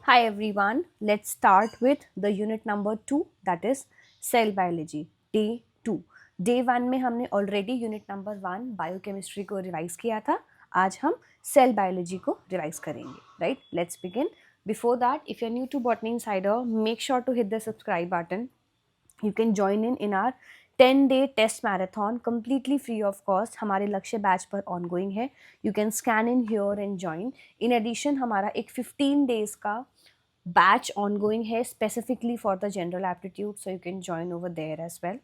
Hi everyone, let's start with the unit number 2, that is cell biology day 2. Day 1 में हमने already unit number 1 biochemistry को revise किया था. आज हम cell biology को रिवाइज करेंगे. Right? Let's begin. Before that, if you're new to Botany Insider, make sure to hit the subscribe button. You can join in our 10-day test marathon completely free of cost. हमारे लक्ष्य batch पर ongoing है. You can scan in here and join. In addition, हमारा एक 15 days का batch ongoing है specifically for the general aptitude, so you can join over there as well.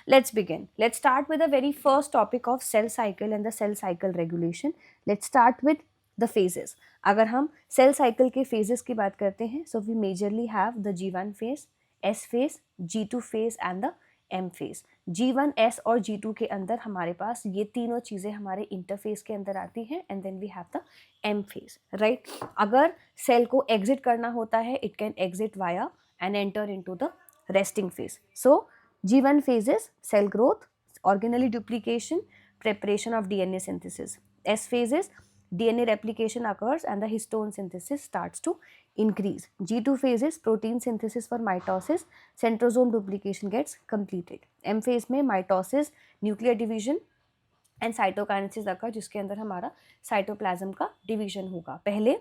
Let's begin. Let's start with the very first topic of cell cycle and the cell cycle regulation. Let's start with the phases. अगर हम cell cycle के phases की बात करते हैं, so we majorly have the G1 phase, S phase, G2 phase and the M phase. G1, S और G2 के अंदर हमारे पास ये तीनों चीज़ें हमारे इंटरफेस के अंदर आती हैं and then we have the M phase, right. अगर सेल को एग्जिट करना होता है, it can exit via and enter into the resting phase. So G1 phase is cell growth, organelle duplication, preparation of DNA synthesis. S phase is DNA replication occurs and the histone synthesis starts to increase. G2 phase is protein synthesis for mitosis, centrosome duplication gets completed. M phase में mitosis, nuclear division and cytokinesis occur, जिसके अंदर हमारा cytoplasm का division होगा. पहले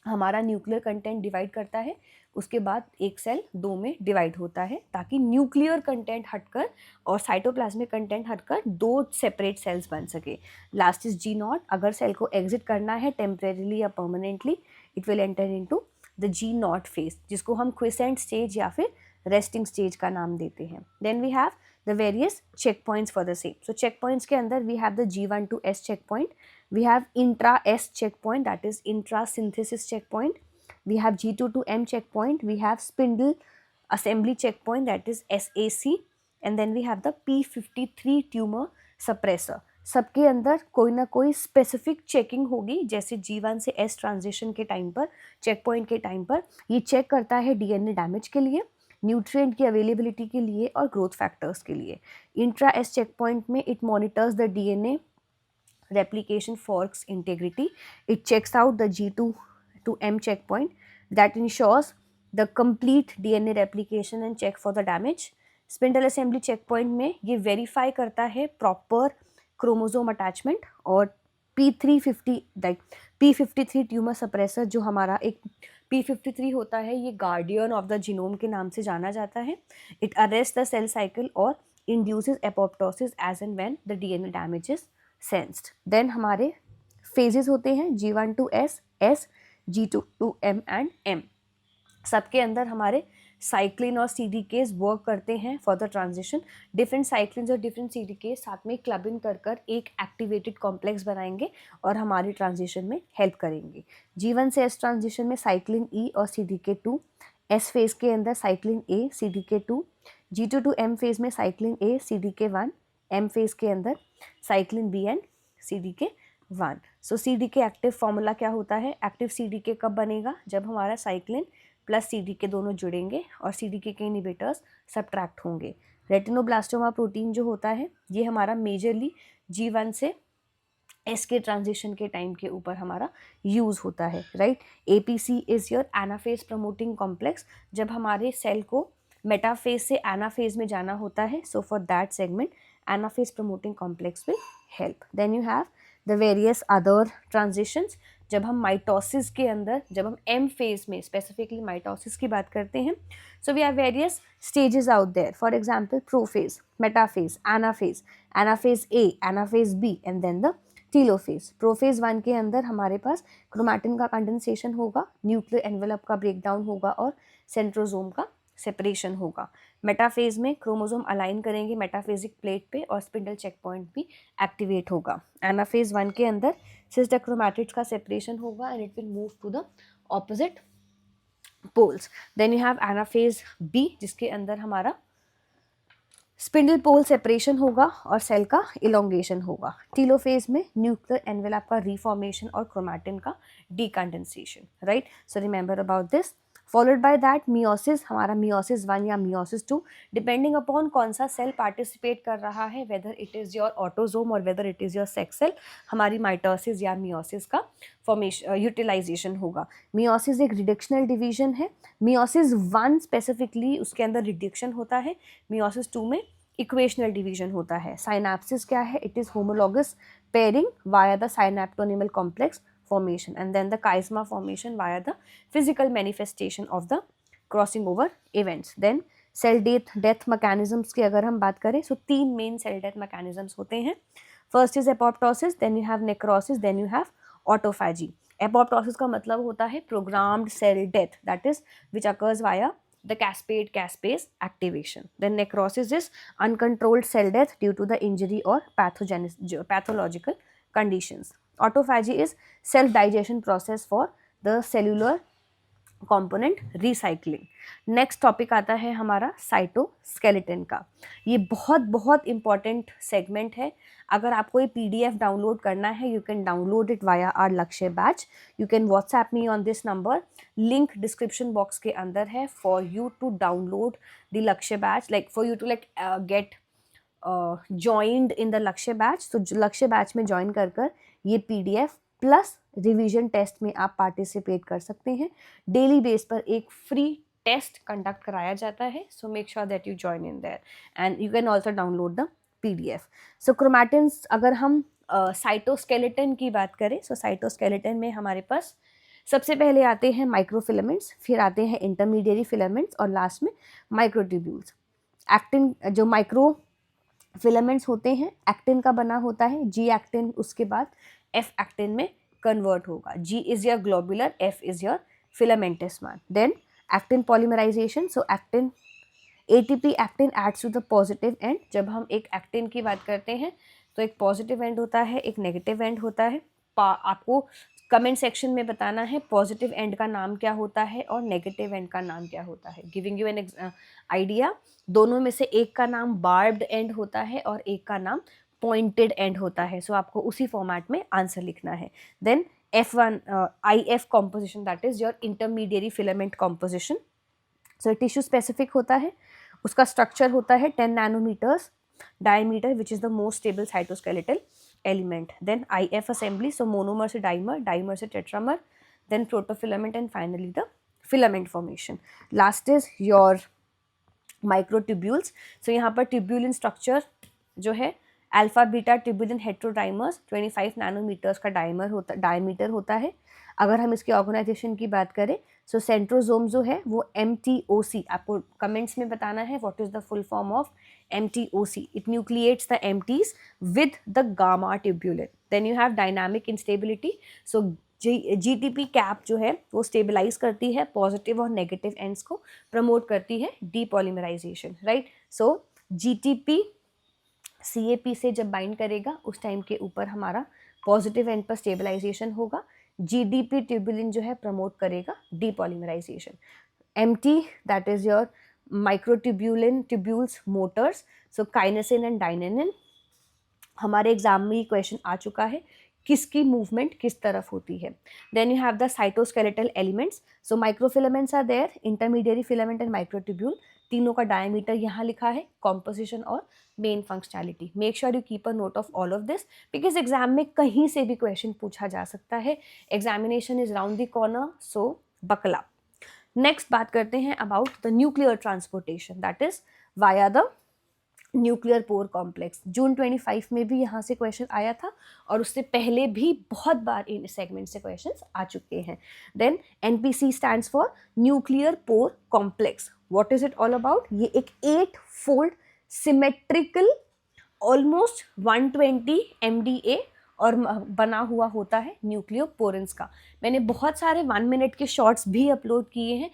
हमारा nuclear content divide करता है, उसके बाद एक सेल दो में डिवाइड होता है ताकि न्यूक्लियर कंटेंट हटकर और साइटोप्लाज्मिक कंटेंट हटकर दो सेपरेट सेल्स बन सके. Last is G naught. अगर सेल को एग्जिट करना है टेम्परेरीली या permanently, it will enter into the G naught phase, जिसको हम क्विसेंट स्टेज या फिर रेस्टिंग स्टेज का नाम देते हैं. Then we have the various checkpoints for the same. So checkpoints के अंदर we have the G1 to S checkpoint, we have intra S checkpoint, that is intra synthesis checkpoint, we have G2 to M checkpoint, we have spindle assembly checkpoint, that is SAC, and then we have the P53 tumor suppressor. सबके अंदर कोई ना कोई specific checking होगी, जैसे G1 से S transition के time पर, चेकपॉइंट के टाइम पर ये चेक करता है डीएनए डैमेज के लिए, न्यूट्रिएंट की अवेलेबिलिटी के लिए और ग्रोथ फैक्टर्स के लिए. इंट्रा एस चेक पॉइंट में it monitors the DNA replication forks integrity. It checks out the G2 to M checkpoint that ensures the complete DNA replication and check for the damage. Spindle assembly checkpoint में ये verify करता है proper chromosome attachment और P53 tumour suppressor, जो हमारा एक P53 होता है, ये गार्डियन ऑफ द जीनोम के नाम से जाना जाता है. It arrest the cell cycle और induces apoptosis as and when the DNA damage is sensed. Then हमारे फेजेस होते हैं G1 to S, S, G2 to M and M. सबके अंदर हमारे साइक्लिन और सीडीकेज वर्क करते हैं for the transition. Different cyclin और डिफरेंट सीडीकेज साथ में क्लबिंग कर एक एक्टिवेटेड कॉम्प्लेक्स बनाएंगे और हमारी ट्रांजिशन में हेल्प करेंगे. G1 से S ट्रांजिशन में साइक्लिन E और CDK2, S फेज के अंदर cyclin A, CDK2, G2 to M phase में cyclin A, CDK1, M phase के अंदर cyclin B and CDK1. So CDK active formula क्या होता है? एक्टिव CDK कब बनेगा? जब हमारा साइक्लिन प्लस CDK दोनों जुड़ेंगे और CDK के इनहिबिटर्स सब्ट्रैक्ट होंगे. रेटिनोब्लास्टोमा प्रोटीन जो होता है, ये हमारा मेजरली G1 से S के ट्रांजिशन के टाइम के ऊपर हमारा यूज़ होता है, right. APC is your anaphase promoting complex. जब हमारे सेल को मेटाफेज से एनाफेज में जाना होता है, so for that segment anaphase promoting complex will help. Then you have the various other transitions. जब हम माइटोसिस के अंदर, जब हम M फेज में स्पेसिफिकली माइटोसिस की बात करते हैं, so we have various stages out there. For example prophase, metaphase, anaphase, anaphase A, anaphase B and then the telophase. Prophase 1 के अंदर हमारे पास क्रोमैटिन का कंडेंसेशन होगा, न्यूक्लियर एनवेलप का ब्रेकडाउन होगा और सेंट्रोजोम का सेपरेशन होगा. मेटाफेज में क्रोमोसोम अलाइन करेंगे मेटाफेजिक प्लेट पे और स्पिंडल चेक पॉइंट भी एक्टिवेट होगा. एनाफेज 1 के अंदर सिस्टर क्रोमैटिड्स का सेपरेशन होगा and it will move to the opposite poles. Then you have anaphase B, जिसके अंदर हमारा स्पिंडल पोल सेपरेशन होगा और सेल का इलोंगेशन होगा. टीलोफेज में न्यूक्लियर एनवेलप का रिफॉर्मेशन और क्रोमैटिन का डीकंडेंसेशन, right. So remember about this. Followed by that meiosis, हमारा मियोसिस 1 या मियोसिस 2, डिपेंडिंग अपॉन कौन सा सेल पार्टिसिपेट कर रहा है, whether it is your autosome और whether it is your sex cell, हमारी माइटोसिस या मियोसिस का फॉर्मेशन यूटिलाइजेशन होगा। मियोसिस एक रिडक्शनल डिवीजन है। मियोसिस 1 स्पेसिफिकली उसके अंदर रिडक्शन होता है, मियोसिस 2 में इक्वेशनल डिवीजन होता है। साइनेप्सिस क्या है? It is homologous pairing via the synaptonemal complex formation, and then the chiasma formation via the physical manifestation of the crossing over events. Then cell death mechanisms की अगर हम बात करें, so 3 main cell death mechanisms होते हैं. First is apoptosis, then you have necrosis, then you have autophagy. Apoptosis का मतलब होता है programmed cell death, that is which occurs via the caspase activation. Then necrosis is uncontrolled cell death due to the injury or pathological conditions. Autophagy is self digestion process for the cellular component recycling. Next topic आता है हमारा cytoskeleton का। ये बहुत बहुत important segment है। अगर आपको ये PDF डाउनलोड करना है, you can download it via our Lakshya batch. You can WhatsApp me on this number, link description box के अंदर है for you to download the Lakshya batch, like for you to like get joined in the Lakshya batch. तो Lakshya batch में join कर ये PDF plus revision test में आप participate कर सकते हैं। डेली बेस पर एक फ्री टेस्ट कंडक्ट कराया जाता है, so make sure that you join in their and you can also download the PDF। सो क्रोमैटिन्स, अगर हम साइटोस्केलेटन की बात करें, सो साइटोस्केलेटन में हमारे पास सबसे पहले आते हैं माइक्रोफिलामेंट्स, फिर आते हैं इंटरमीडिएरी फिलामेंट्स और लास्ट में माइक्रोट्यूब्यूल्स। एक्टिन, जो माइक्रो फिलामेंट्स होते हैं, एक्टिन का बना होता है, G एक्टिन उसके बाद F एक्टिन में कन्वर्ट होगा। G is your globular, F is your filamentous one. Then actin polymerization, so actin ATP actin adds to the positive end. जब हम एक एक्टिन की बात करते हैं तो एक पॉजिटिव एंड होता है, एक नेगेटिव एंड होता है। आपको कमेंट सेक्शन में बताना है पॉजिटिव एंड का नाम क्या होता है और नेगेटिव एंड का नाम क्या होता है। गिविंग यू एन आइडिया, दोनों में से एक का नाम बार्ब्ड एंड होता है और एक का नाम पॉइंटेड एंड होता है। सो आपको उसी फॉर्मेट में आंसर लिखना है। Then F1 IF composition, that is your intermediary filament composition. So tissue specific होता है, उसका स्ट्रक्चर होता है 10 nanometres diameter, which is the most stable cytoskeletal element. Then IF assembly, so monomer से डाइमर, डाइमर से tetramer, then protofilament and finally the filament formation. Last is your microtubules. So यहाँ पर ट्यूब्यूलिन स्ट्रक्चर जो है, alpha beta tubulin heterodimers 25 nanometres का diameter होता है। अगर हम इसके ऑर्गेनाइजेशन की बात करें, सो सेंट्रोजोम जो है वो MTOC, आपको कमेंट्स में बताना है what is the full form of MTOC। It nucleates the MTs with the gamma tubulin. Then you have dynamic instability, so GTP cap जो है वो स्टेबलाइज करती है पॉजिटिव और नेगेटिव एंड्स को, प्रमोट करती है डीपॉलीमराइजेशन, राइट। सो GTP CAP से जब बाइंड करेगा उस टाइम के ऊपर हमारा पॉजिटिव एंड पर स्टेबलाइजेशन होगा। GDP ट्यूबुलिन जो है प्रमोट करेगा depolymerisation. MT, that is your microtubulin tubules motors, so kinesin and dynein. हमारे एग्जाम में ये क्वेश्चन आ चुका है, किसकी मूवमेंट किस तरफ होती है। Then you have the cytoskeletal elements, so microfilaments are there, intermediary filament and microtubule, तीनों का डायमीटर यहाँ लिखा है, कॉम्पोजिशन और main functionality. Make sure you keep a note of all of this, because exam में कहीं से भी क्वेश्चन पूछा जा सकता है। Examination is round the corner, so buckle up. Next बात करते हैं about the nuclear transportation, that is via the nuclear pore complex. जून 25 में भी यहाँ से क्वेश्चन आया था और उससे पहले भी बहुत बार इन सेगमेंट से क्वेश्चंस आ चुके हैं। Then NPC stands for nuclear pore complex. What is it all about? ये एक 8-fold सिमेट्रिकल ऑलमोस्ट 120 MDA और बना हुआ होता है न्यूक्लियोपोरेंस का। मैंने बहुत सारे 1 मिनट के शॉर्ट्स भी अपलोड किए हैं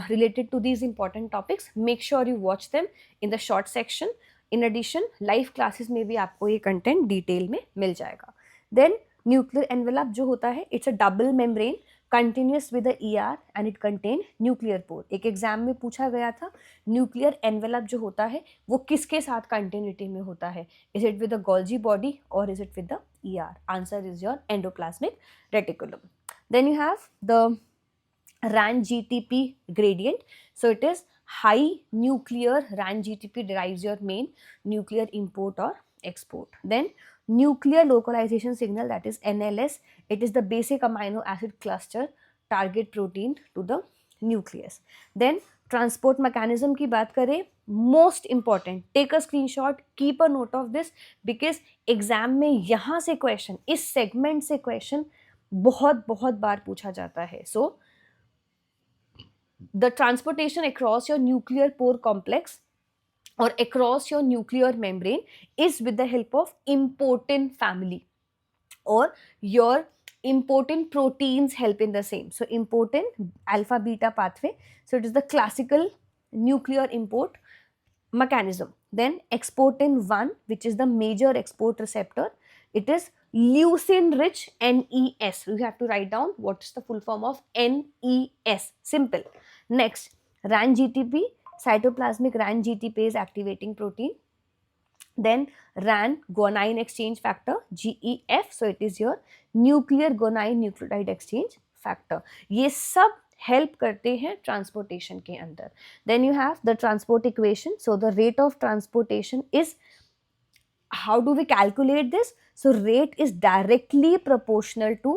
related to these important topics. Make sure you watch them in the short section. In addition, live classes में भी आपको ये content detail में मिल जाएगा. Then nuclear envelope जो होता है, it's a double membrane continuous with the ER and it contain nuclear pore. एक एग्जाम में पूछा गया था nuclear envelope जो होता है वो किसके साथ continuity में होता है? Is it with the Golgi body or is it with the ER? Answer is your endoplasmic reticulum. Then you have the RAN-GTP gradient. So it is high nuclear RAN-GTP derives your main nuclear import or export. Then nuclear localization signal, that is NLS, it is the basic amino acid cluster target protein to the nucleus. Then transport mechanism की बात करें, most important, take a screenshot, keep a note of this, because exam में यहाँ से question, इस segment से question बहुत बहुत बार पूछा जाता है. सो the transportation across your nuclear pore complex or across your nuclear membrane is with the help of important family, or your important proteins help in the same. So important alpha beta pathway, so it is the classical nuclear import mechanism. Then exportin 1, which is the major export receptor, it is leucine rich NES. You have to write down what is the full form of NES. Simple. Next, RAN GTP, cytoplasmic RAN GTPase activating protein. Then RAN guanine exchange factor, GEF. So it is your nuclear guanine nucleotide exchange factor. ये सब help करते हैं transportation के अंदर. Then you have the transport equation. So the rate of transportation is, how do we calculate this? So rate is directly proportional to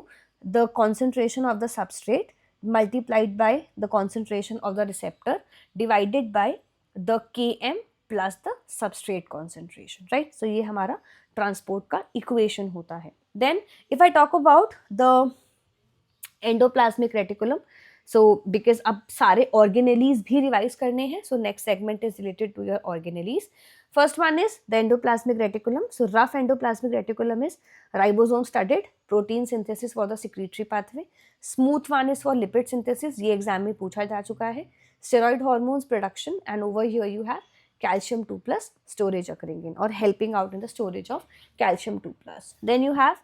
the concentration of the substrate multiplied by the concentration of the receptor divided by the Km plus the substrate concentration, right? So ये हमारा transport का equation होता है. Then if I talk about the endoplasmic reticulum, so because अब सारे organelles भी revise करने हैं, so next segment is related to your organelles. First one is the endoplasmic reticulum. So rough endoplasmic reticulum is ribosome studded protein synthesis for the secretory pathway. Smooth one is for lipid synthesis, ये exam में पूछा जा चुका है. Steroid hormones production, and over here you have calcium 2 plus storage occurring in or helping out in the storage of calcium 2 plus. Then you have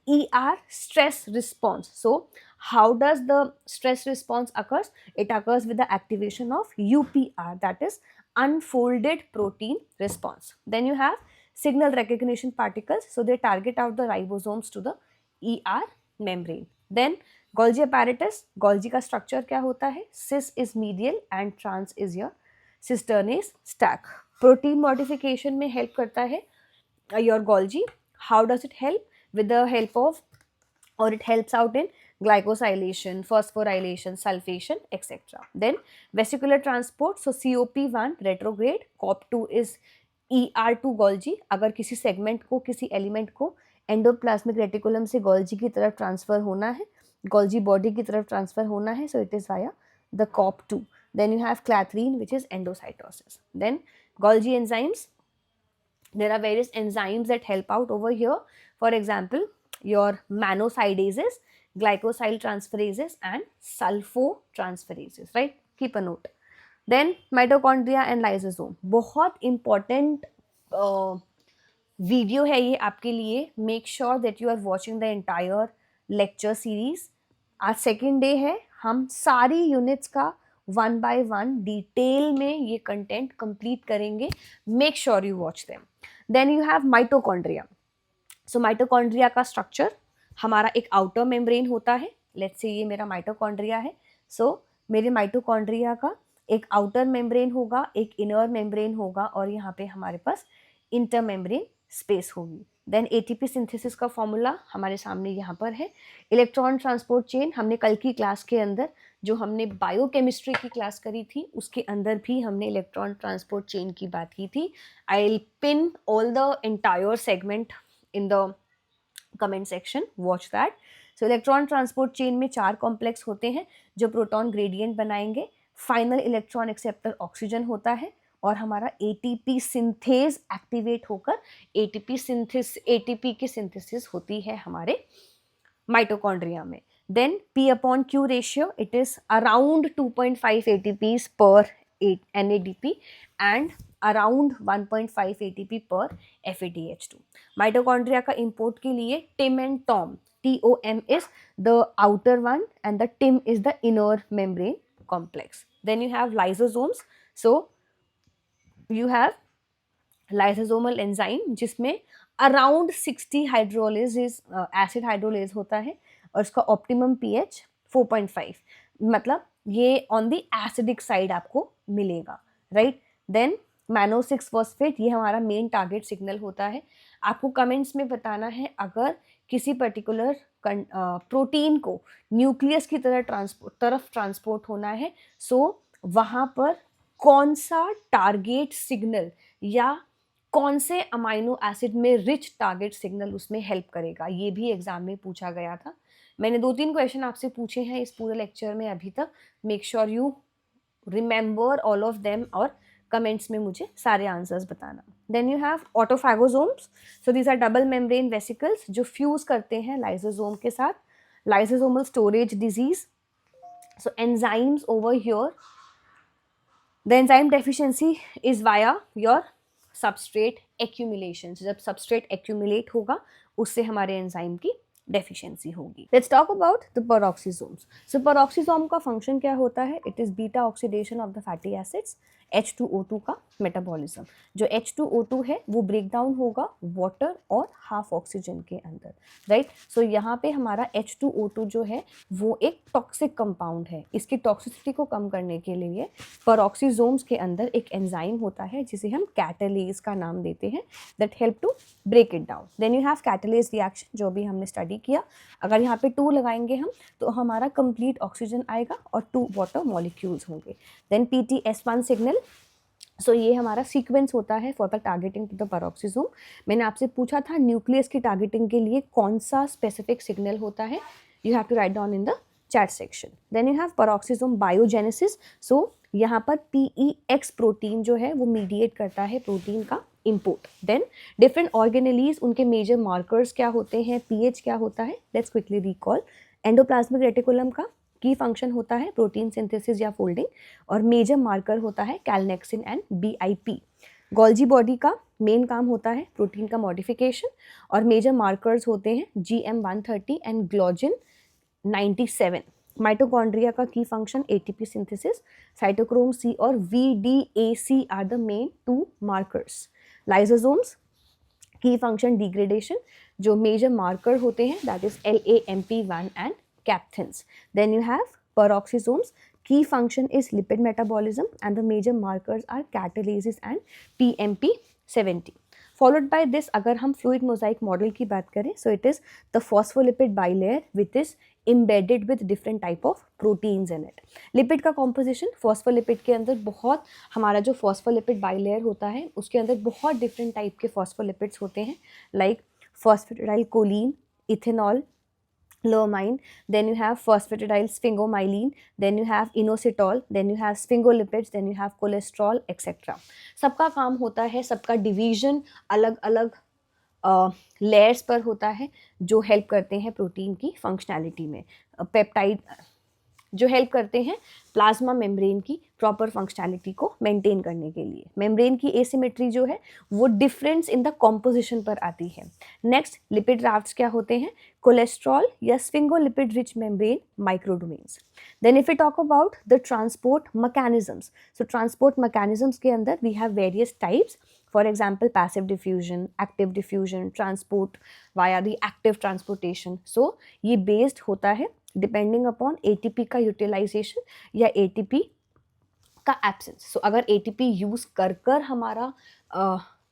ER, stress response. So how does the stress response occurs? It occurs with the activation of UPR, that is unfolded protein response. Then you have signal recognition particles. So they target out the ribosomes to the ER membrane. Then Golgi apparatus. Golgi का structure क्या होता है? Cis is medial and trans is your cisternase stack. Protein modification में help करता है your Golgi. How does it help? With the help of, or it helps out in glycosylation, phosphorylation, sulfation, etc. Then vesicular transport. So COP1 retrograde, COP2 is ER2 Golgi. अगर किसी segment को, किसी element को endoplasmic reticulum से Golgi की तरफ transfer होना है, Golgi body की तरफ transfer होना है, so it is via the COP2. Then you have clathrin, which is endocytosis. Then Golgi enzymes. There are various enzymes that help out over here. For example, your mannosidases, glycosyl transferases and sulfotransferases, right? Keep a note. Then mitochondria and lysosome. बहुत important video है ये आपके लिए. Make sure that you are watching the entire lecture series. आज second day है, हम सारी units का one by one detail में ये content complete करेंगे. Make sure you watch them. Then you have mitochondria. So mitochondria का structure, हमारा एक outer membrane होता है. Let's say ये मेरा mitochondria है. So मेरे mitochondria का एक outer membrane होगा, एक inner membrane होगा और यहाँ पे हमारे पास intermembrane space होगी. Then ATP synthesis का formula हमारे सामने यहाँ पर है. Electron transport chain हमने कल की क्लास के अंदर, जो हमने बायोकेमिस्ट्री की क्लास करी थी, उसके अंदर भी हमने इलेक्ट्रॉन ट्रांसपोर्ट चेन की बात की थी. I will pin all the entire segment in the comment section, watch that. So electron transport chain में 4 कॉम्प्लेक्स होते हैं जो प्रोटॉन ग्रेडियंट बनाएंगे. फाइनल इलेक्ट्रॉन एक्सेप्टर ऑक्सीजन होता है और हमारा एटीपी सिंथेज एक्टिवेट होकर एटीपी की सिंथेसिस होती है हमारे माइटोकॉन्ड्रिया में. Then P upon Q ratio, it is around 2.5 ATPs per NADP and around 1.5 ATP per FADH2. Mitochondria का import के लिए TIM and TOM. TOM is the outer one and the TIM is the inner membrane complex. Then you have lysosomes. So you have lysosomal enzyme जिसमें around 60 hydrolase is acid hydrolase होता है और इसका optimum pH 4.5. मतलब ये on the acidic side आपको मिलेगा, right. Then मैनो 6 phosphate, ये हमारा मेन टारगेट सिग्नल होता है। आपको कमेंट्स में बताना है अगर किसी पर्टिकुलर प्रोटीन को न्यूक्लियस की तरफ ट्रांसपोर्ट होना है, सो वहाँ पर कौन सा टारगेट सिग्नल या कौन से अमाइनो एसिड में रिच टारगेट सिग्नल उसमें हेल्प करेगा, ये भी एग्जाम में पूछा गया था। मैंने 2-3 क्वेश्चन आपसे पूछे हैं इस पूरे लेक्चर में अभी तक। Make sure you remember all of them और कमेंट्स में मुझे सारे आंसर्स बताना। Then you have autophagosomes. So these are double membrane vesicles जो फ्यूज करते हैं लाइसोसोम के साथ। Lysosomal storage disease, so enzymes over here, the enzyme deficiency is via your substrate accumulation. जब सबस्ट्रेट एक्यूमुलेट होगा उससे हमारे एंजाइम की डेफिशिएंसी होगी। Let's talk about the peroxisomes. So peroxisome का फंक्शन क्या होता है? It is beta oxidation of the fatty acids, H2O2 का मेटाबॉलिज्म। जो H2O2 है वो ब्रेक डाउन होगा वाटर और हाफ ऑक्सीजन के अंदर, राइट। सो यहाँ पे हमारा H2O2 जो है वो एक टॉक्सिक कंपाउंड है। इसकी टॉक्सिसिटी को कम करने के लिए पेरोक्सिसोम्स के अंदर एक एंजाइम होता है जिसे हम कैटालेज का नाम देते हैं, that help to break it down. Then you have catalase reaction जो भी हमने स्टडी किया। अगर यहाँ पे 2 लगाएंगे हम तो हमारा कंप्लीट ऑक्सीजन आएगा और 2 वाटर मॉलिक्यूल्स होंगे। देन PTS1 सिग्नल, सो ये हमारा सीक्वेंस होता है for the targeting to the peroxisome. मैंने आपसे पूछा था न्यूक्लियस की टारगेटिंग के लिए कौन सा स्पेसिफिक सिग्नल होता है, you have to write down in the chat section. Then you have peroxisome biogenesis. So यहाँ पर PEX प्रोटीन जो है वो मीडिएट करता है प्रोटीन का इम्पोर्ट। देन डिफरेंट ऑर्गेनेलीज, उनके मेजर मार्कर्स क्या होते हैं, pH क्या होता है, let's quickly recall. Endoplasmic reticulum का की फंक्शन होता है प्रोटीन सिंथेसिस या फोल्डिंग, और मेजर मार्कर होता है कैलनेक्सिन एंड BIP। गोल्जी बॉडी का मेन काम होता है प्रोटीन का मॉडिफिकेशन, और मेजर मार्कर्स होते हैं GM130 एंड ग्लोजिन 97। माइटोकॉन्ड्रिया का की function ATP synthesis, cytochrome C और VDAC are the main 2 markers. Lysosomes की फंक्शन डिग्रेडेशन, जो मेजर मार्कर होते हैं that is LAMP1 and captins. Then you have peroxisomes. Key function is lipid metabolism and the major markers are catalases and PMP70. Followed by this, अगर हम fluid mosaic model की बात करें, so it is the phospholipid bilayer which is embedded with different type of proteins in it. Lipid का composition, phospholipid के अंदर बहुत हमारा जो phospholipid bilayer होता है उसके अंदर बहुत different type के phospholipids होते हैं, like phosphatidylcholine, ethanol, lomine, then you have phosphatidyl sphingomyelin, then you have inositol, then you have sphingolipids, then you have cholesterol, etc. सबका काम होता है, सबका डिवीजन अलग अलग लेयर्स पर होता है जो हेल्प करते हैं प्रोटीन की फंक्शनैलिटी में। पेप्टाइड जो हेल्प करते हैं प्लाज्मा मेम्ब्रेन की प्रॉपर फंक्शनैलिटी को मेंटेन करने के लिए। मेम्ब्रेन की एसिमेट्री जो है वो डिफरेंस इन द कॉम्पोजिशन पर आती है। नेक्स्ट, लिपिड राफ्ट्स क्या होते हैं? कोलेस्ट्रॉल या sphingolipid rich membrane microdomains. Then if you talk about the transport mechanisms, so transport mechanisms के अंदर we have various types. For example, passive diffusion, active diffusion, transport via the active transportation. So ये based होता है depending upon ATP का utilization या ATP का absence. So अगर ATP use कर हमारा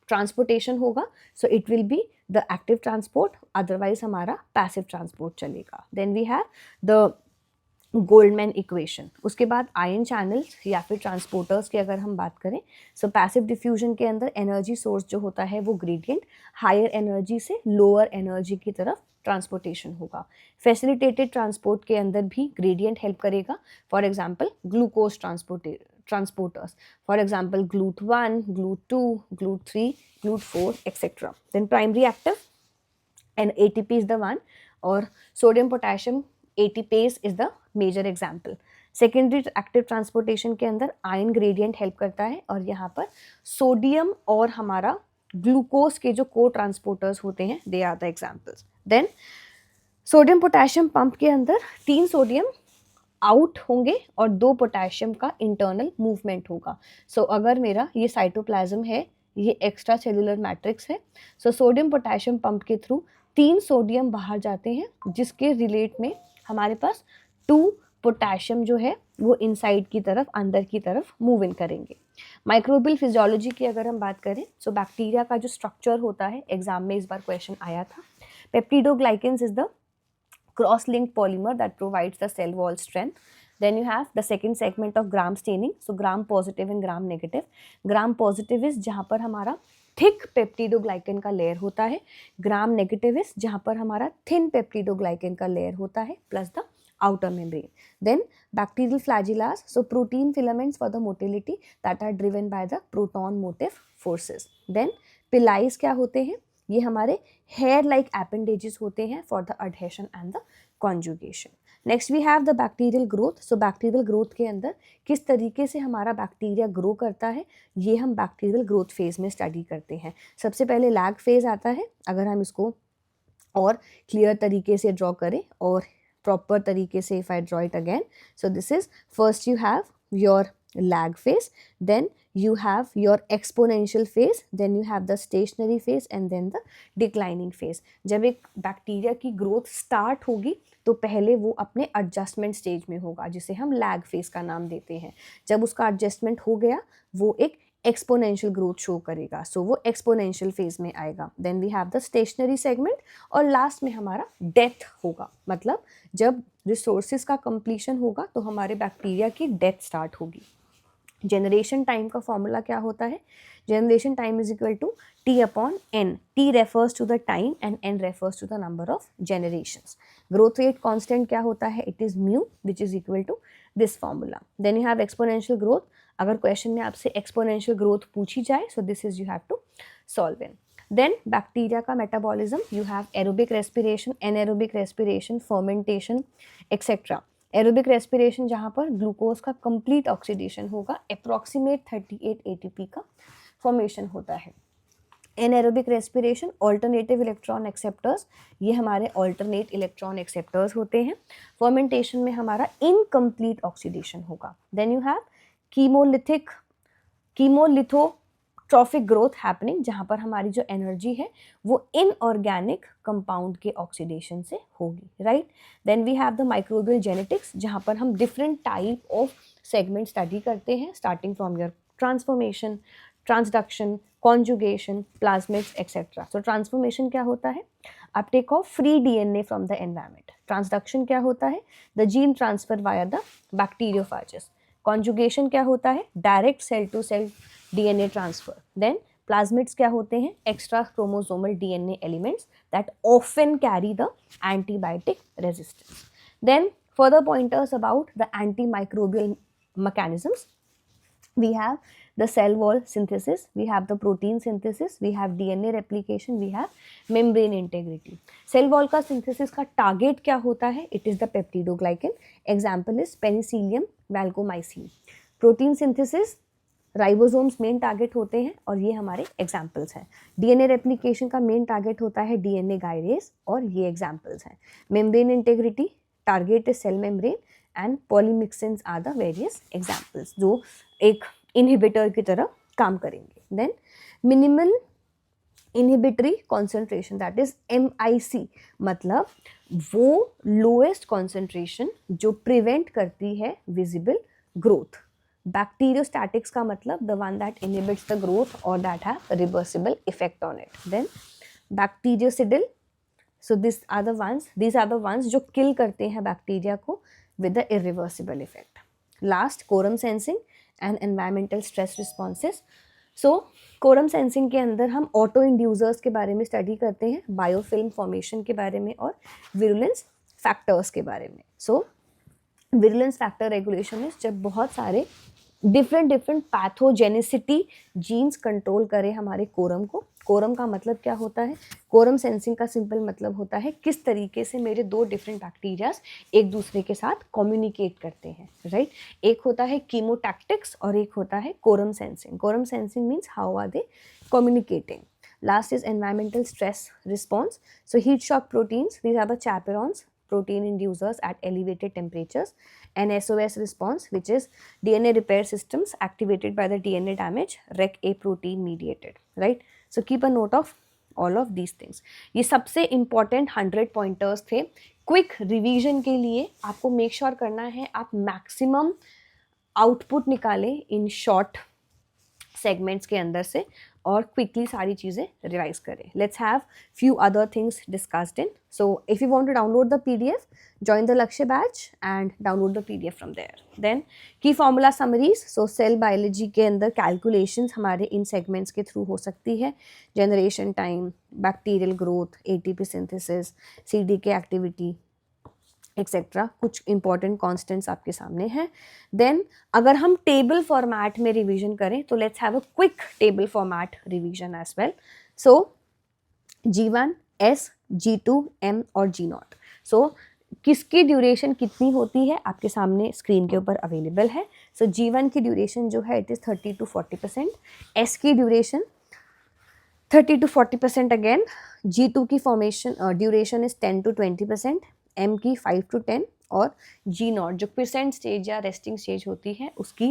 transportation होगा, so it will be the active transport, otherwise हमारा passive transport चलेगा. Then we have the Goldman equation. उसके बाद आयन चैनल्स या फिर ट्रांसपोर्टर्स की अगर हम बात करें, सो पैसिव डिफ्यूजन के अंदर एनर्जी सोर्स जो होता है वो ग्रेडियंट, हायर एनर्जी से लोअर एनर्जी की तरफ ट्रांसपोर्टेशन होगा। फैसिलिटेटेड ट्रांसपोर्ट के अंदर भी ग्रेडियंट हेल्प करेगा, for example glucose transporters, for example GLUT1, GLUT2, GLUT3, GLUT4 etcetera. Then primary active and ATP is the one, और sodium potassium ATPase is the major example. Secondary active transportation के अंदर ion gradient help करता है, और यहाँ पर sodium और हमारा ग्लूकोज के जो को ट्रांसपोर्टर्स होते हैं they are the examples. Then sodium potassium pump के अंदर 3 सोडियम आउट होंगे और 2 पोटेशियम का इंटरनल मूवमेंट होगा। सो अगर मेरा ये साइटोप्लाज्म है, ये एक्स्ट्रा सेलुलर मैट्रिक्स है, सो सोडियम पोटेशियम पंप के थ्रू 3 सोडियम बाहर जाते हैं जिसके रिलेट में हमारे पास 2 पोटेशियम जो है वो इनसाइड की तरफ, अंदर की तरफ मूव इन करेंगे। माइक्रोबियल फिजियोलॉजी की अगर हम बात करें, सो बैक्टीरिया का जो स्ट्रक्चर होता है, एग्जाम में इस बार क्वेश्चन आया था। Peptidoglycans is the cross-linked polymer that provides the cell wall strength. Then you have the second segment of gram staining, so gram positive and gram negative. Gram positive is जहाँ पर हमारा thick peptidoglycan का layer होता है, gram negative is जहाँ पर हमारा thin peptidoglycan का लेयर होता है plus the outer membrane. Then bacterial flagellas, so protein filaments for the motility that are driven by the proton motive forces. Then pili क्या होते हैं, ये हमारे हेयर लाइक एपेंडेजेस होते हैं for the adhesion and the conjugation. Next we have the bacterial growth. So bacterial growth के अंदर किस तरीके से हमारा बैक्टीरिया ग्रो करता है, ये हम बैक्टीरियल ग्रोथ फेज में स्टडी करते हैं। सबसे पहले लैग फेज आता है, अगर हम इसको और क्लियर तरीके से ड्रॉ करें और प्रॉपर तरीके से, if I draw it again, so this is first you have your lag phase, then you have your exponential phase, then you have the stationary phase and then the declining phase. जब एक bacteria की growth start होगी तो पहले वो अपने adjustment stage में होगा जिसे हम लैग फेज का नाम देते हैं। जब उसका एडजस्टमेंट हो गया वो एक एक्सपोनेंशियल ग्रोथ शो करेगा, सो वो एक्सपोनेंशियल फेज में आएगा। Then we have the stationary segment और लास्ट में हमारा डेथ होगा, मतलब जब रिसोर्सेज का कंप्लीशन होगा तो हमारे बैक्टीरिया की डेथ स्टार्ट होगी। जनरेशन टाइम का फॉर्मूला क्या होता है, generation time is equal to T upon N. T refers to the time and N refers to the number of generations. Growth rate constant क्या होता है, it is mu which is equal to this formula. Then you have exponential growth. अगर question में आपसे exponential growth पूछी जाए, so this is you have to solve in. Then bacteria का metabolism, you have aerobic respiration, anaerobic respiration, fermentation, etc. Aerobic respiration जहाँ पर glucose का complete oxidation होगा, अप्रॉक्सीमेट 38 ATP का फॉर्मेशन होता है। Anaerobic respiration, alternative electron acceptors, ये हमारे ऑल्टरनेट इलेक्ट्रॉन एक्सेप्टर्स होते हैं। फर्मेंटेशन में हमारा इनकम्प्लीट ऑक्सीडेशन होगा। Then you have chemolithotrophic growth happening, जहाँ पर हमारी जो एनर्जी है वो इनऑर्गेनिक कंपाउंड के ऑक्सीडेशन से होगी, right. Then we have the microbial genetics, जहाँ पर हम different type of segment study करते हैं, starting from your transformation, transduction, conjugation, plasmids etcetera. So transformation क्या होता है, uptake of free DNA from the environment. Transduction क्या होता है, the gene transfer via the bacteriophages. Conjugation क्या होता है, direct cell to cell DNA transfer. Then plasmids क्या होते हैं, extra chromosomal DNA elements that often carry the antibiotic resistance. Then further pointers about the antimicrobial mechanisms, we have the cell wall synthesis, we have the protein synthesis, we have DNA replication, we have membrane integrity. Cell wall का synthesis का target क्या होता है, it is the peptidoglycan. Example is penicillium, vancomycin. Protein synthesis ribosomes main target होते हैं और ये हमारे एग्जाम्पल्स हैं। डीएनए रेप्लिकेशन का मेन टारगेट होता है डीएनए गायरेज और ये एग्जाम्पल्स हैं। Membrane integrity, target is cell membrane and polymyxins are the various examples जो एक इनहिबिटर की तरह काम करेंगे। Then minimal inhibitory concentration, that is MIC, मतलब वो लोएस्ट कॉन्सेंट्रेशन जो प्रिवेंट करती है विजिबल ग्रोथ। Bacteriostatics का मतलब the one that inhibits the growth or that have a reversible effect on it. Then bactericidal, so these are the ones जो kill करते हैं बैक्टीरिया को with the irreversible effect. Last, quorum sensing and environmental stress responses. So quorum sensing के अंदर हम auto inducers के बारे में स्टडी करते हैं, biofilm formation के बारे में और virulence factors के बारे में। So विरुलेंस फैक्टर रेगुलेशन है जब बहुत सारे डिफरेंट पैथोजेनिसिटी जीन्स कंट्रोल करें हमारे कोरम को। कोरम का मतलब क्या होता है, कोरम सेंसिंग का सिंपल मतलब होता है किस तरीके से मेरे दो डिफरेंट बैक्टीरियाज एक दूसरे के साथ कम्युनिकेट करते हैं, राइट। एक होता है कीमोटैक्टिक्स और एक होता है quorum sensing. Quorum sensing means how are they communicating. Last is environmental stress response. So heat shock proteins, these are the chaperones, protein inducers at elevated temperatures. And SOS response, which is DNA repair systems activated by the DNA damage, REC-A protein mediated, right? So keep a note of all of these things. ये सबसे important 100 pointers थे। Quick revision के लिए आपको make sure करना है आप maximum output निकालें इन शॉर्ट सेगमेंट्स के अंदर से और क्विकली सारी चीज़ें रिवाइज करें. Let's have few other things discussed in. So if you want to download the PDF, join the Lakshya batch and download the PDF from there. Then key formula summaries. So cell biology के अंदर calculations हमारे इन segments के through हो सकती है. Generation time, bacterial growth, ATP synthesis, CDK activity, etcetera. कुछ important constants आपके सामने हैं. देन अगर हम टेबल फॉर्मेट में रिवीजन करें तो let's have a quick table format revision as well. So G1, S, G2, M और G0. सो किसकी ड्यूरेशन कितनी होती है आपके सामने स्क्रीन के ऊपर अवेलेबल है. सो G1 की ड्यूरेशन जो है इट इज़ 30 to 40%. S की ड्यूरेशन 30 to 40% अगेन. G2 की formation duration is 10 to 20%. M की 5 to 10 और G0 जो क्विसेंट स्टेज या रेस्टिंग स्टेज होती है उसकी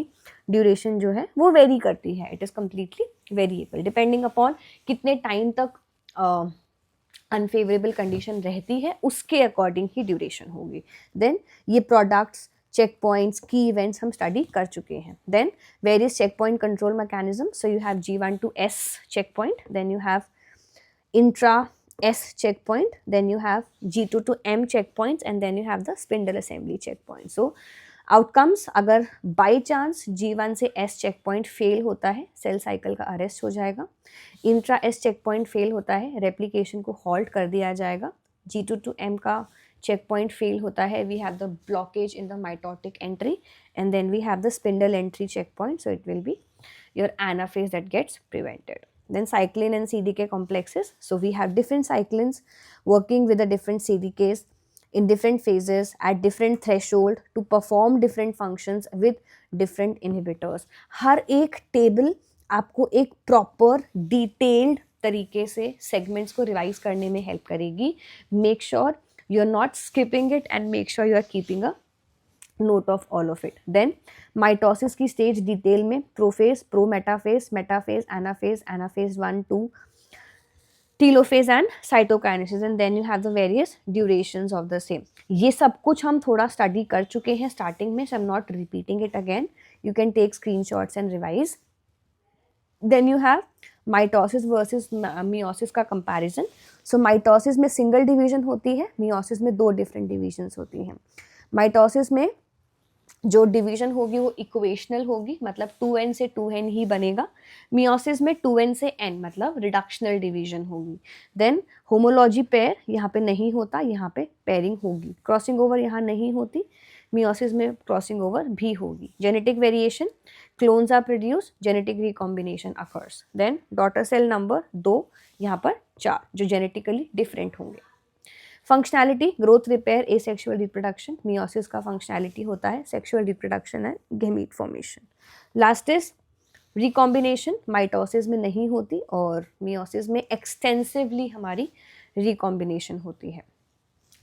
ड्यूरेशन जो है वो वेरी करती है. It is completely variable depending upon कितने टाइम तक अनफेवरेबल कंडीशन रहती है उसके अकॉर्डिंग ही ड्यूरेशन होगी. देन ये products, check points, key events हम स्टडी कर चुके हैं. Then various check point control mechanism. So you have G1 to S checkpoint, then you have intra S checkpoint, then you have G2 to M checkpoints and then you have the spindle assembly checkpoint. So outcomes अगर by chance G1 से S checkpoint fail होता है cell cycle का arrest हो जाएगा. Intra S checkpoint fail होता है replication को हॉल्ट कर दिया जाएगा. G2 to M का checkpoint fail होता है we have the blockage in the mitotic entry and then we have the spindle entry checkpoint, so it will be your anaphase that gets prevented. Then cyclin and CDK complexes. So we have different cyclins working with the different CDKs in different phases at different threshold to perform different functions with different inhibitors. हर एक table आपको एक proper detailed तरीके से segments को revise करने में help करेगी. Make sure you are not skipping it and make sure you are keeping a note of all of it. Then mitosis की स्टेज डिटेल में prophase, prometaphase, metaphase, anaphase, anaphase 1, 2, telophase and cytokinesis and then you have the various durations of the same. ये सब कुछ हम थोड़ा study कर चुके हैं स्टार्टिंग में, so I am not repeating it again. You can take screenshots and revise. Then you have mitosis versus meiosis का कंपैरिजन. सो माइटोसिस में सिंगल डिवीजन होती है, मियोसिस में 2 डिफरेंट डिवीजन्स होती हैं. माइटोसिस में जो डिवीजन होगी वो इक्वेशनल होगी, मतलब 2n से 2n ही बनेगा. मियोसिस में 2n से n मतलब रिडक्शनल डिवीजन होगी. देन होमोलॉजी पेयर यहाँ पे नहीं होता, यहाँ पे पेयरिंग होगी. क्रॉसिंग ओवर यहाँ नहीं होती, मियोसिस में क्रॉसिंग ओवर भी होगी. Genetic variation, clones are produce, genetic recombination occurs. Then daughter cell number 2, यहाँ पर 4 जो जेनेटिकली डिफरेंट होंगे. Functionality, growth, repair, asexual reproduction. Meiosis का फंक्शनैलिटी होता है sexual reproduction and gamete formation. Last is recombination. Mitosis में नहीं होती और मियोसिस में एक्सटेंसिवली हमारी रिकॉम्बिनेशन होती है.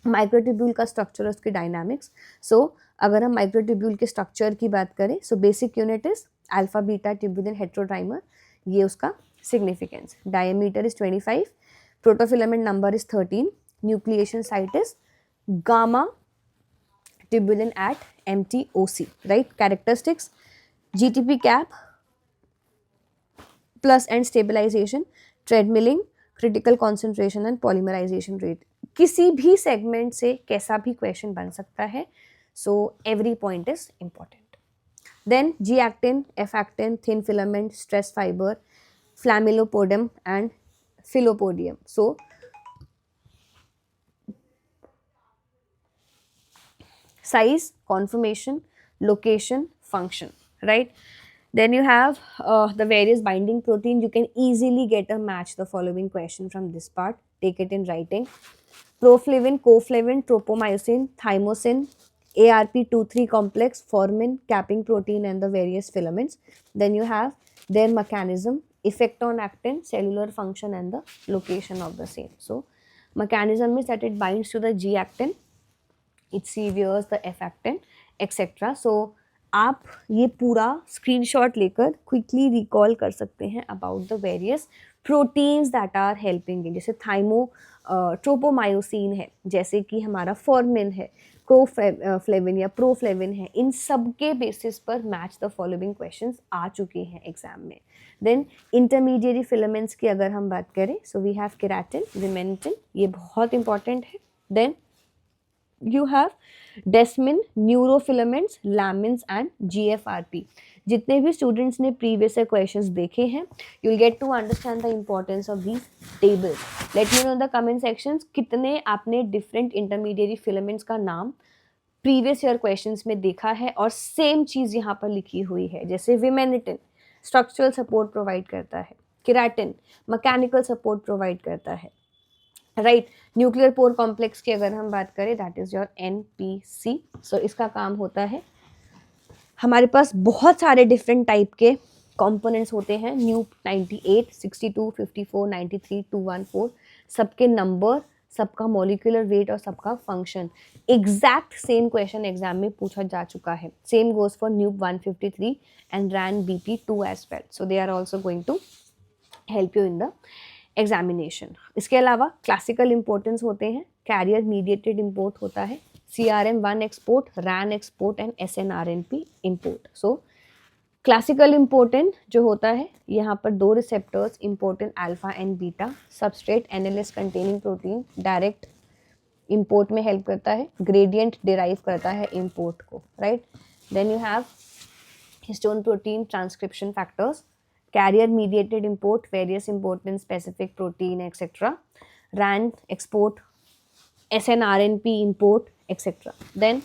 माइक्रोट्यूब्यूल का स्ट्रक्चर, उसकी डायनामिक्स. सो अगर हम माइक्रोट्यूब्यूल के स्ट्रक्चर की बात करें so basic unit is alpha beta tubulin heterodimer. ये उसका significance. Diameter is 25, protofilament number is 13, nucleation site is gamma tubulin at MTOC, right? Characteristics, GTP cap, plus and stabilization, treadmilling, critical concentration and polymerization rate. किसी भी segment से कैसा भी question बन सकता है, so every point is important. Then G-actin, F-actin, thin filament, stress fiber, flamellopodium and phylopodium. So size, conformation, location, function, right? Then you have the various binding protein. You can easily get a match the following question from this part. Take it in writing. Proflavin, coflavin, tropomyosin, thymosin, ARP23 complex, formin, capping protein and the various filaments. Then you have their mechanism, effect on actin, cellular function and the location of the same. So mechanism is that it binds to the G-actin, it severs the F-actin, etc. So आप ये पूरा screenshot लेकर quickly recall कर सकते हैं about the various proteins that are helping in, जैसे tropomyosin है, जैसे कि हमारा फॉर्मिन है, कोफ्लेविन या प्रोफ्लेविन है, इन सब के बेसिस पर मैच द फॉलोइंग क्वेश्चंस आ चुके हैं एग्जाम में. देन इंटरमीडिएट फिलामेंट्स की अगर हम बात करें, so we have keratin, vimentin, ये बहुत इंपॉर्टेंट है. Then you have desmin, neurofilaments, lamins and GFRP. जितने भी स्टूडेंट्स ने प्रीवियस क्वेश्चंस देखे हैं, you will get to understand the importance of these tables. Let me know in the comment sections कितने आपने डिफरेंट इंटरमीडिएट फिलामेंट्स का नाम previous year questions में देखा है और सेम चीज़ यहाँ पर लिखी हुई है. जैसे विमेनिटिन स्ट्रक्चरल सपोर्ट प्रोवाइड करता है, केराटिन मैकेनिकल सपोर्ट प्रोवाइड करता है, राइट. न्यूक्लियर पोर कॉम्प्लेक्स की अगर हम बात करें, दैट इज योर NPC. सो इसका काम होता है, हमारे पास बहुत सारे डिफरेंट टाइप के कंपोनेंट्स होते हैं. न्यूक 98, 62, 54, 93, 214, सबके नंबर, सबका मॉलिक्यूलर वेट और सबका function. Exact same question exam में पूछा जा चुका है. Same goes for nuke 153 and Ran BP2 as well. So they are also going to help you in the examination. इसके अलावा क्लासिकल इंपोर्टेंस होते हैं, कैरियर मीडिएटेड इंपोर्ट होता है, CRM1 export, RAN export and SNRNP import. So classical importin जो होता है, यहाँ पर दो receptors importin alpha and beta, substrate NLS containing protein direct import में हेल्प करता है, ग्रेडियंट डिराइव करता है इंपोर्ट को, right. Then you have histone protein transcription factors, carrier mediated import, various important specific protein etc, RAN export, SNRNP import etc. then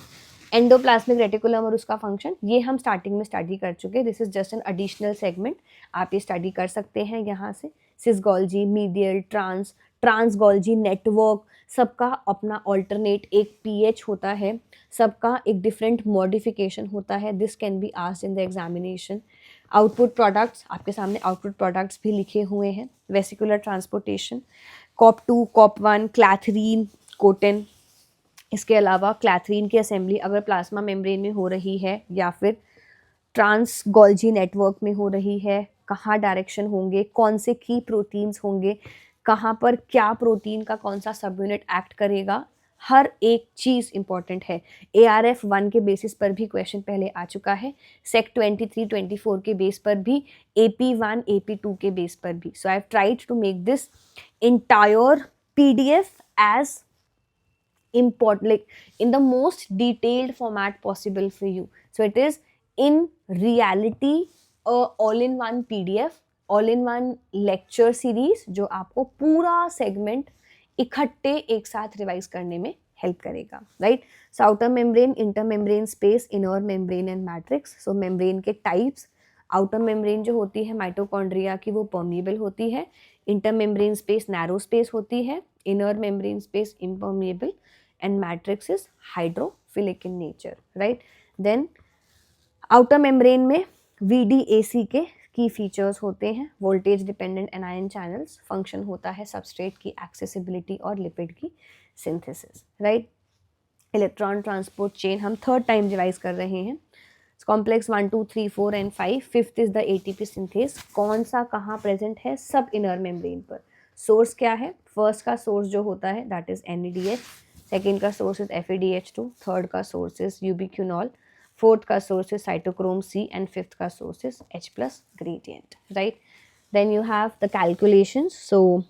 endoplasmic reticulum और उसका function, ये हम स्टार्टिंग में स्टडी कर चुके. This is just an additional segment, आप ये study कर सकते हैं यहाँ से. Cis Golgi, medial, trans Golgi network, सबका अपना ऑल्टरनेट एक pH होता है, सबका एक डिफरेंट मॉडिफिकेशन होता है. This can be asked in the examination. Output products, आपके सामने आउटपुट प्रोडक्ट्स भी लिखे हुए हैं. Vesicular transportation, COP2, COP1, clathrin, coating. इसके अलावा क्लैथरीन की असेंबली अगर प्लाज्मा मेम्ब्रेन में हो रही है या फिर ट्रांस गोल्जी नेटवर्क में हो रही है, कहाँ डायरेक्शन होंगे, कौन से की प्रोटीन्स होंगे, कहाँ पर क्या प्रोटीन का कौन सा सब यूनिट एक्ट करेगा, हर एक चीज़ इंपॉर्टेंट है. ARF1 के बेसिस पर भी क्वेश्चन पहले आ चुका है, SEC 23, 24 के बेस पर भी, AP1, AP2 के बेस पर भी. So I have tried to make this entire PDF as important, like in the most detailed format possible for you. So it is in reality a all-in-one PDF, all-in-one lecture series जो आपको पूरा segment इकट्ठे एक साथ revise करने में help करेगा, right. So outer membrane, inter membrane space, inner membrane and matrix. So membrane के टाइप्स, आउटर मेम्ब्रेन जो होती है माइटोकॉन्ड्रिया की, वो परमिएबल होती है. Inter membrane space narrow space होती है, inner membrane space impermeable, and matrix is hydrophilic in nature, right. Then outer membrane में VDAC के की फीचर्स होते हैं, voltage dependent anion channels, function होता है सबस्ट्रेट की एक्सेसिबिलिटी और लिपिड की synthesis, right. Electron transport chain हम थर्ड टाइम रिवाइज कर रहे हैं. Complex 1, 2, 3, 4 and 5. Fifth is the ATP synthase. कौन सा कहाँ प्रेजेंट है, सब इनर मेम्ब्रेन पर. सोर्स क्या है, फर्स्ट का सोर्स जो होता है दैट इज NADH, सेकेंड का सोर्स इज FADH2, थर्ड का सोर्स इज यूबिक्यूनॉल, फोर्थ का source is cytochrome C and fifth का source is H+ gradient, right. Then you have the calculations. So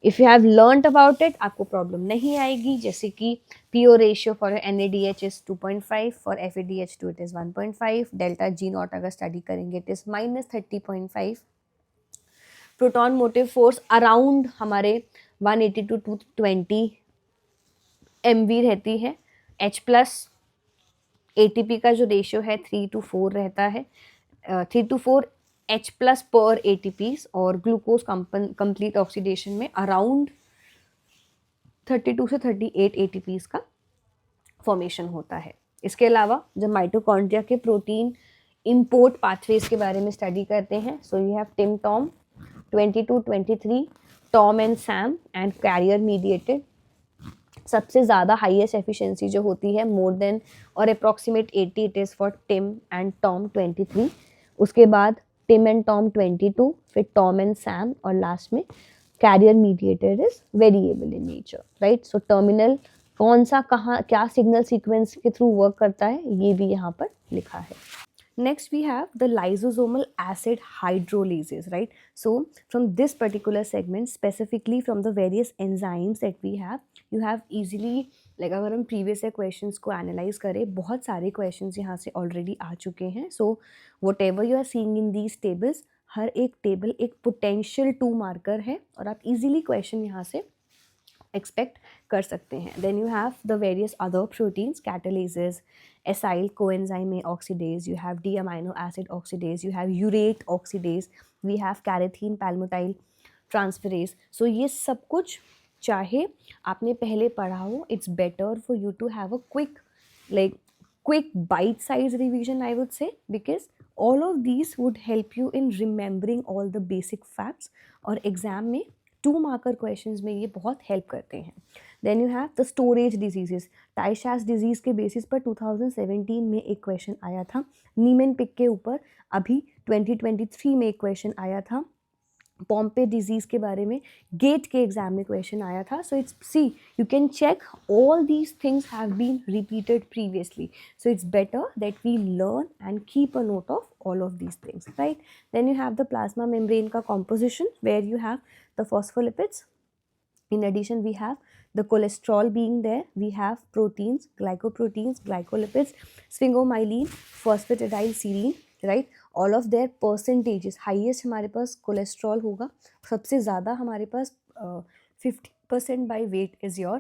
if you have learned about it, आपको problem नहीं आएगी. जैसे कि PO ratio for NADH is 2.5, for FADH2 it is 1.5, delta G0 अगर स्टडी करेंगे it is -30.5. Proton motive force around हमारे 180 to 220 MV रहती है. H+ ATP का जो रेशियो है 3 to 4 रहता है, 3 to 4 H+ पर ATPs, और ग्लूकोज कंप्लीट ऑक्सीडेशन में अराउंड 32 से 38 ATPs का फॉर्मेशन होता है. इसके अलावा जब माइटोकॉन्ड्रिया के प्रोटीन इंपोर्ट पाथवेज के बारे में स्टडी करते हैं, so you have TIM-TOM 22, 23, TOM and SAM and carrier mediated. सबसे ज़्यादा हाईएस्ट एफिशिएंसी जो होती है मोर देन और approximate 80 it is for TIM and TOM 23. उसके बाद टिम एंड टॉम 22, फिर टॉम एंड सैम, और लास्ट में carrier mediator is variable in nature, right. So terminal कौन सा कहाँ क्या सिग्नल सीक्वेंस के थ्रू वर्क करता है ये भी यहाँ पर लिखा है. Next we have the lysosomal acid hydrolases, right? So from this particular segment, specifically from the various enzymes that we have, you have easily, like अगर हम previous questions को analyze करें, बहुत सारे questions यहाँ से already आ चुके हैं. So whatever you are seeing in these tables, हर एक table एक potential 2 marker है और आप easily question यहाँ से expect कर सकते हैं. Then you have the various other proteins, catalases, acyl coenzyme A oxidase, you have D-amino acid oxidase, you have urate oxidase, we have carotene palmitoyl transferase. So ये सब कुछ चाहे आपने पहले पढ़ा हो, it's better for you to have a quick bite-sized revision, I would say, because all of these would help you in remembering all the basic facts और exam में 2 marker questions में ये बहुत हेल्प करते हैं. Then you have the storage diseases. Tay Sachs disease के basis पर 2017 में एक क्वेश्चन आया था नीमेनपिक के ऊपर. अभी 2023 में एक क्वेश्चन आया था पॉम्पे डिजीज़ के बारे में, गेट के एग्जाम में क्वेश्चन आया था. So it's see you can check all these things have been repeated previously. So it's better that we learn and keep a note of all of these things, right? Then you have the plasma membrane ka composition where you have the phospholipids. In addition, we have the cholesterol being there. We have proteins, glycoproteins, glycolipids, sphingomyelin, phosphatidylserine, right? All of their percentages. Highest हमारे पास cholesterol होगा, सबसे ज़्यादा हमारे पास 50% by weight is your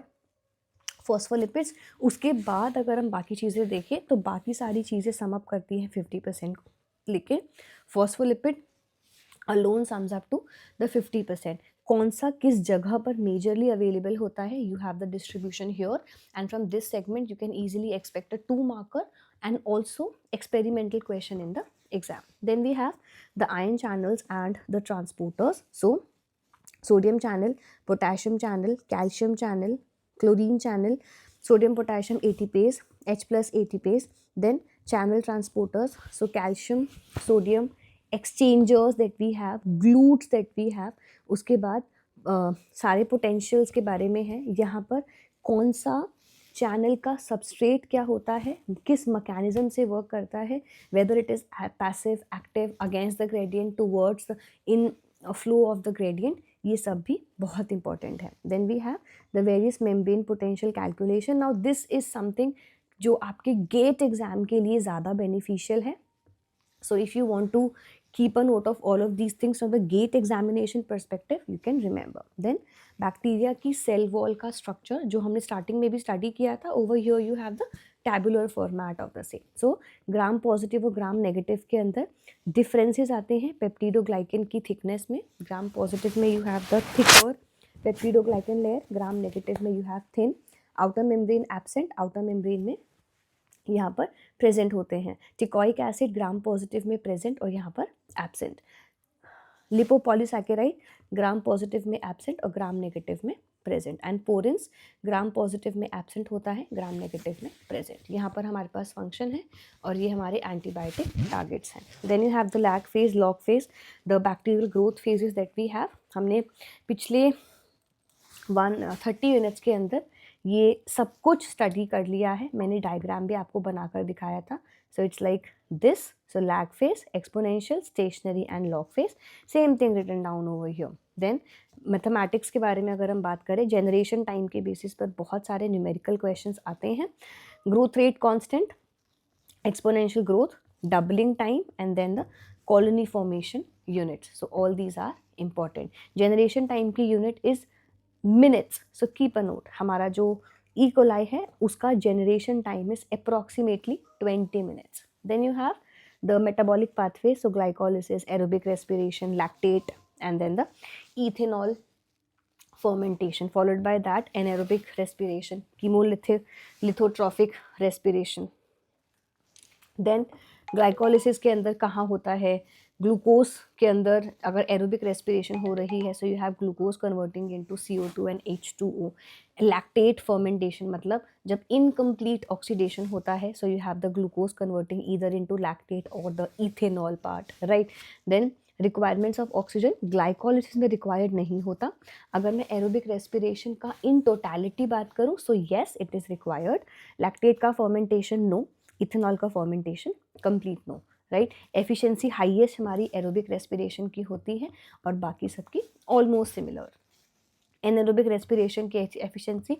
phospholipids. उसके बाद अगर हम बाकी चीज़ें देखें तो बाकी सारी चीज़ें सम अप करती हैं 50% को, लेकिन phospholipid alone sums up to the 50%. कौन सा किस जगह पर मेजरली अवेलेबल होता है, you have the distribution here, and from this segment you can easily expect a 2 marker and also experimental question in the exam. Then we have the ion channels and the transporters. So sodium channel, potassium channel, calcium channel, chlorine channel, sodium potassium ATPase, H plus ATPase. Then channel transporters, so calcium sodium exchangers that we have, glutes that we have. उसके बाद सारे potentials के बारे में है. यहाँ पर कौन सा चैनल का सबस्ट्रेट क्या होता है, किस मैकेनिज्म से वर्क करता है, whether it is passive, active, against the gradient, towards, in flow of the gradient, ये सब भी बहुत इंपॉर्टेंट है. Then we have the various membrane potential calculation. Now this is something जो आपके गेट एग्जाम के लिए ज़्यादा बेनिफिशियल है. So if you want to keep a note of all of these things from the gate examination perspective, you can remember. Then bacteria की cell wall का structure जो हमने स्टार्टिंग में भी स्टडी किया था, over here you have the tabular format of the same. So gram positive और gram negative के अंदर डिफरेंसेस आते हैं पेप्टिडोग्लाइकन की थिकनेस में. ग्राम पॉजिटिव में you have the thicker peptidoglycan layer, gram negative में you have thin. Outer membrane absent, outer membrane में यहाँ पर प्रेजेंट होते हैं. टिकॉइक एसिड ग्राम पॉजिटिव में प्रेजेंट और यहाँ पर एब्सेंट. लिपोपॉलीसैकेराइड ग्राम पॉजिटिव में एब्सेंट और ग्राम नेगेटिव में present. And porins gram positive में एब्सेंट होता है, ग्राम नेगेटिव में प्रेजेंट. यहाँ पर हमारे पास फंक्शन है और ये हमारे एंटीबायोटिक टारगेट्स हैं. Then you have the lag phase, log phase, the bacterial growth phases that we have. हमने पिछले 30 यूनिट्स के अंदर ये सब कुछ स्टडी कर लिया है. मैंने डायग्राम भी आपको बनाकर दिखाया था. So it's like this. So lag phase, exponential, stationary and log phase, same thing written down over here. Then mathematics के बारे में अगर हम बात करें, जनरेशन टाइम के बेसिस पर बहुत सारे न्यूमेरिकल क्वेश्चंस आते हैं. Growth rate constant, exponential growth, doubling time, and then the colony formation unit. So all these are important. Generation time की unit is minutes. So keep a note. हमारा जो E coli है उसका generation time is approximately 20 minutes. Then you have the metabolic pathway, so glycolysis, aerobic respiration, lactate, and then the ethanol fermentation, followed by that anaerobic respiration, chemolithotrophic respiration. Then glycolysis के अंदर कहाँ होता है, glucose के अंदर अगर aerobic respiration हो रही है, so you have glucose converting into CO2 and H2O. Lactate fermentation मतलब जब इनकम्प्लीट ऑक्सीडेशन होता है, so you have the glucose converting either into lactate और the ethanol part, right. Then requirements of oxygen, glycolysis में required नहीं होता. अगर मैं एरोबिक रेस्पिरेशन का इन टोटलिटी बात करूँ, so yes it is required. Lactate का फर्मेंटेशन नो, इथेनॉल का fermentation complete no, right. Efficiency highest हमारी एरोबिक रेस्पिरेशन की होती है और बाकी सबकी ऑलमोस्ट सिमिलर. एनारोबिक रेस्पिरेशन की एफिशिएंसी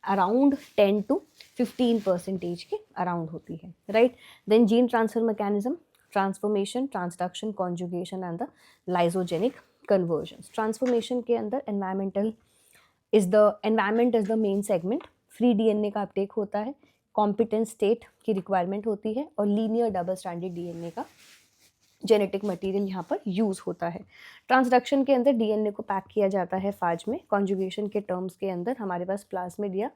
अराउंड 10 to 15% के अराउंड होती है, right. Then gene transfer mechanism, transformation, transduction, conjugation and the lysogenic conversions. Transformation के अंदर environment is the main segment. Free DNA का अपटेक होता है, कॉम्पिटेंट स्टेट की रिक्वायरमेंट होती है और लीनियर डबल स्ट्रैंडेड डीएनए का जेनेटिक मटेरियल यहाँ पर यूज़ होता है. ट्रांसडक्शन के अंदर डीएनए को पैक किया जाता है फाज में. कॉन्जुगेशन के टर्म्स के अंदर हमारे पास प्लाज्मिड या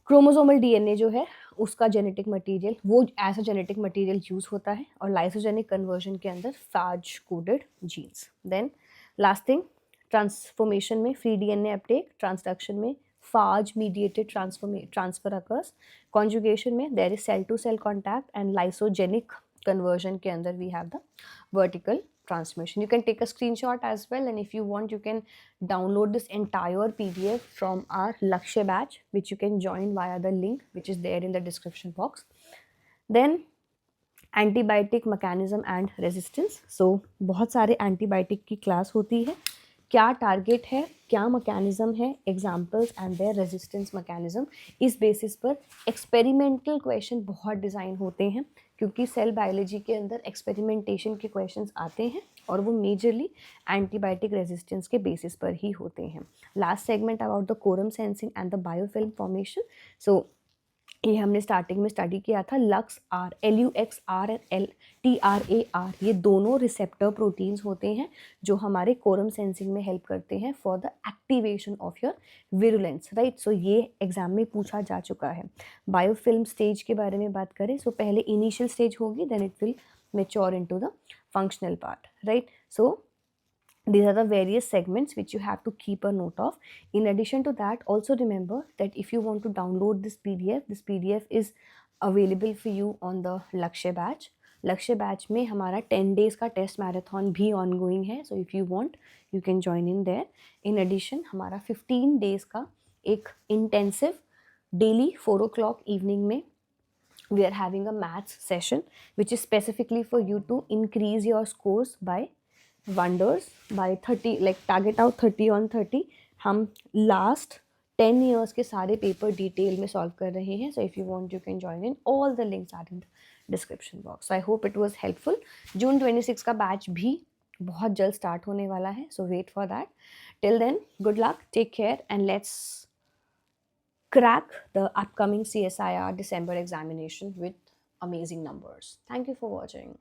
क्रोमोसोमल डीएनए जो है उसका जेनेटिक मटेरियल वो as a genetic material use होता है. और लाइसोजेनिक कन्वर्जन के अंदर phage coded genes. Then last thing, transformation में फ्री डीएनए अपटेक, ट्रांसडक्शन में phage mediated transfer occurs, conjugation में there is cell to cell contact and lysogenic conversion के अंदर we have the vertical transmission. You can take a screenshot as well, and if you want you can download this entire PDF from our Lakshya batch, which you can join via the link which is there in the description box. Then antibiotic mechanism and resistance. So बहुत सारे antibiotic की class होती है. क्या target है, क्या mechanism है, examples and their resistance mechanism. इस बेसिस पर एक्सपेरिमेंटल क्वेश्चन बहुत डिज़ाइन होते हैं क्योंकि सेल बायोलॉजी के अंदर एक्सपेरिमेंटेशन के क्वेश्चंस आते हैं और वो मेजरली एंटीबायोटिक रेजिस्टेंस के बेसिस पर ही होते हैं. Last segment about the quorum sensing and the biofilm formation. So ये हमने स्टार्टिंग में स्टडी किया था. Lux R, LUXR and TRAR, ये दोनों रिसेप्टर प्रोटीन्स होते हैं जो हमारे कोरम सेंसिंग में हेल्प करते हैं for the activation of your virulence, right. So ये एग्जाम में पूछा जा चुका है. बायोफिल्म स्टेज के बारे में बात करें, सो पहले इनिशियल स्टेज होगी, then it will mature into the functional part, right. So these are the various segments which you have to keep a note of. In addition to that, also remember that if you want to download this PDF is available for you on the Lakshya batch. Lakshya batch में हमारा 10 days का test marathon भी ongoing है. So if you want you can join in there. In addition हमारा 15 days का एक intensive daily 4 o'clock evening में we are having a maths session which is specifically for you to increase your scores by wonders by 30, like target out 30 on 30. हम last 10 years के सारे paper detail में solve कर रहे हैं. So if you want you can join in. All the links are in description box. I hope it was helpful. June 26 का batch भी बहुत जल्द स्टार्ट होने वाला है. So wait for that. Till then good luck, take care and let's crack the upcoming CSIR December examination with amazing numbers. Thank you for watching.